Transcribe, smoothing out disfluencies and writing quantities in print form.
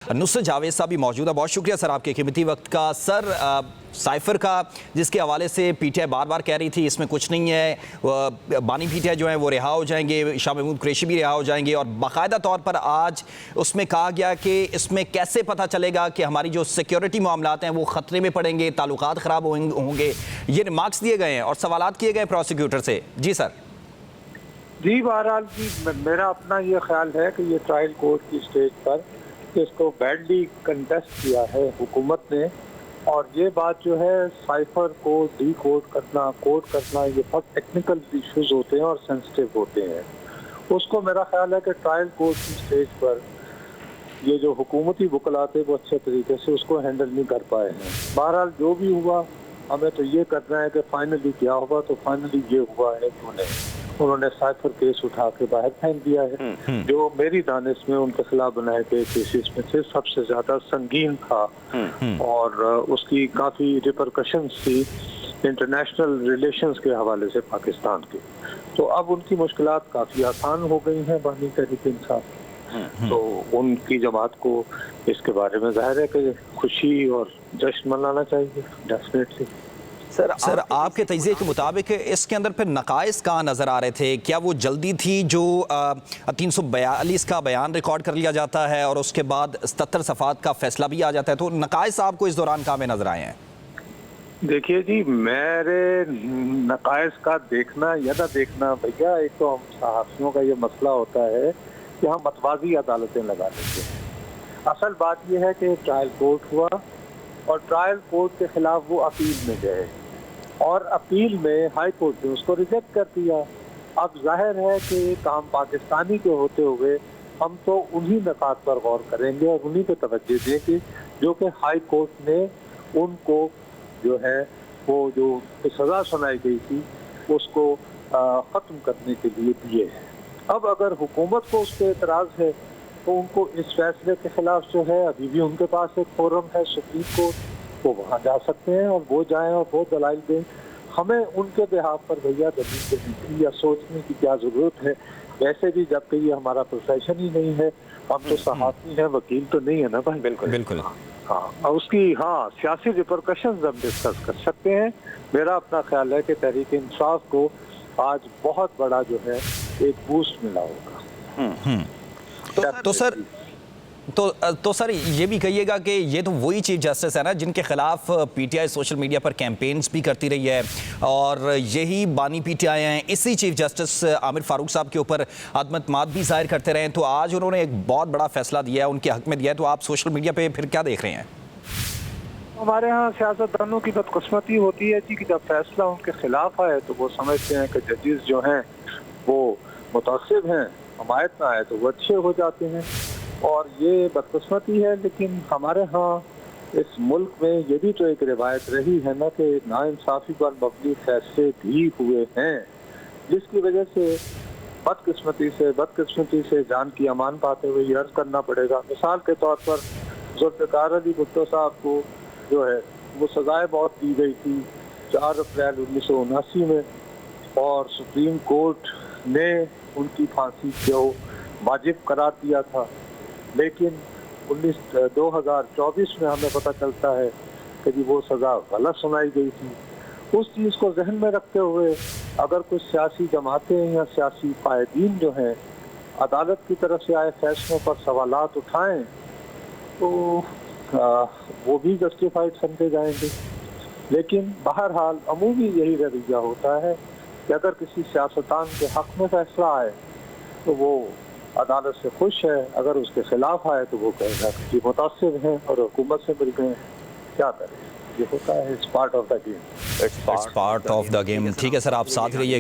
नुसरत जावेद साहब भी मौजूद है। बहुत शुक्रिया सर आपके कीमती वक्त का। सर साइफर का जिसके हवाले से पीटीआई बार बार कह रही थी इसमें कुछ नहीं है, बानी पीटीआई जो है वो रिहा हो जाएंगे, शाह महमूद कुरैशी भी रिहा हो जाएंगे, और बाकायदा तौर पर आज उसमें कहा गया कि इसमें कैसे पता चलेगा कि हमारी जो सिक्योरिटी मामलात हैं वो ख़तरे में पड़ेंगे, ताल्लुकात ख़राब होंगे। ये रिमार्क्स दिए गए हैं और सवालात किए गए प्रोसिक्यूटर से। जी सर। जी बहरहाल जी, मेरा अपना ये ख्याल है कि ये ट्रायल कोर्ट की स्टेज पर इसको बैडली कंटेस्ट किया है हुकूमत ने, और ये बात जो है साइफर को डी कोड करना ये बहुत टेक्निकल इश्यूज होते हैं और सेंसिटिव होते हैं। उसको मेरा ख्याल है कि ट्रायल कोर्ट की स्टेज पर ये जो हुकूमती वकला थे वो अच्छे तरीके से उसको हैंडल नहीं कर पाए हैं। बहरहाल जो भी हुआ, हमें तो ये करना है कि फाइनली क्या हुआ, तो फाइनली ये हुआ है कि उन्होंने साइफर केस उठा के बाहर फेंक दिया है, जो मेरी दानिश में उनके खिलाफ बनाए गए केसेस में से सबसे ज्यादा संगीन था और उसकी काफी रिपरकशंस थी इंटरनेशनल रिलेशंस के हवाले से पाकिस्तान के। तो अब उनकी मुश्किलात काफी आसान हो गई हैं बानी तहरीक इंसाफ। तो उनकी जमात को इसके बारे में जाहिर है कि खुशी और जश्न मनाना चाहिए डेफिनेटली। सर आपके तजज़िये के मुताबिक इसके अंदर फिर नकाइस कहाँ नज़र आ रहे थे? क्या वो जल्दी थी जो 342 का बयान रिकॉर्ड कर लिया जाता है और उसके बाद 77 सफ़ात का फैसला भी आ जाता है, तो नकाइस आपको इस दौरान कहाँ में नज़र आए हैं? देखिए जी, मेरे नकाइस का देखना या ना देखना, भैया एक तो हम सहाफ़ियों का ये मसला होता है कि हम मतवाज़ी अदालतें लगा देते हैं। असल बात यह है कि ट्रायल कोर्ट हुआ और ट्रायल कोर्ट के खिलाफ वो अपील में गए और अपील में हाई कोर्ट ने उसको रिजेक्ट कर दिया। अब जाहिर है कि काम पाकिस्तानी के होते हुए हम तो उन्हीं नकात पर गौर करेंगे और उन्हीं पे तवज्जो देंगे जो कि हाई कोर्ट ने उनको जो है वो जो सज़ा सुनाई गई थी उसको ख़त्म करने के लिए दिए हैं। अब अगर हुकूमत को उस पर एतराज़ है तो उनको इस फैसले के खिलाफ जो है अभी भी उनके पास एक फोरम है सुप्रीम कोर्ट, वो वहाँ जा सकते हैं और वो जाएं और वो दलाइल दें। हमें उनके बिहाफ पर भैया दलील देने की या सोचने की क्या ज़रूरत है? वैसे भी जबकि ये हमारा प्रोफेशन ही नहीं है, हम तो सहाफ़ी हैं, वकील तो नहीं है ना भाई। बिल्कुल बिल्कुल। हाँ, उसकी सियासी रिपरकशंस हम डिस्कस कर सकते हैं। मेरा अपना ख्याल है कि तहरीक इंसाफ को आज बहुत बड़ा जो है एक बूस्ट मिला होगा। तो सर ये भी कहिएगा कि ये तो वही चीफ जस्टिस है ना जिनके खिलाफ पीटीआई सोशल मीडिया पर कैंपेन्स भी करती रही है, और यही बानी पीटीआई हैं, इसी चीफ जस्टिस आमिर फारूक साहब के ऊपर अदमतमाद भी जाहिर करते रहे। तो आज उन्होंने एक बहुत बड़ा फैसला दिया है, उनके हक में दिया है, तो आप सोशल मीडिया पे फिर क्या देख रहे हैं? हमारे यहाँ सियासतदानों की बदकिस्मती होती है जी कि जब फैसला उनके खिलाफ आए तो वो समझते हैं कि जजेस जो हैं वो मुतासिब हैं, हमायत में आए तो वो अच्छे हो जाते हैं, और ये बदकिस्मती है। लेकिन हमारे यहाँ इस मुल्क में ये भी तो एक रिवायत रही है ना कि नाइंसाफ़ी पर मबनी फैसले भी हुए हैं, जिसकी वजह से बदकिस्मती से जान की अमान पाते हुए ये अर्ज करना पड़ेगा। मिसाल के तौर पर जुल्फ़िकार अली भुट्टो साहब को जो है वो सजाए मौत दी गई थी 4 अप्रैल 1979 में, और सुप्रीम कोर्ट ने उनकी फांसी को वाजिब करार दिया था। लेकिन 2024 में हमें पता चलता है कि वो सज़ा गलत सुनाई गई थी। उस चीज़ को जहन में रखते हुए अगर कुछ सियासी जमातें या सियासी कायदीन जो हैं अदालत की तरफ से आए फैसलों पर सवालात उठाएं तो वो भी जस्टिफाइड समझे जाएंगे। लेकिन बहरहाल अमूमी यही रवैया होता है कि अगर किसी सियासतदान के हक़ में फैसला आए तो वो अदालत से खुश है, अगर उसके खिलाफ आए तो वो कहेगा कि मुतासिब हैं और हुकूमत से मिल गए। क्या करें, ये होता है, it's part of the game. ठीक है सर, आप साथ रहिएगा।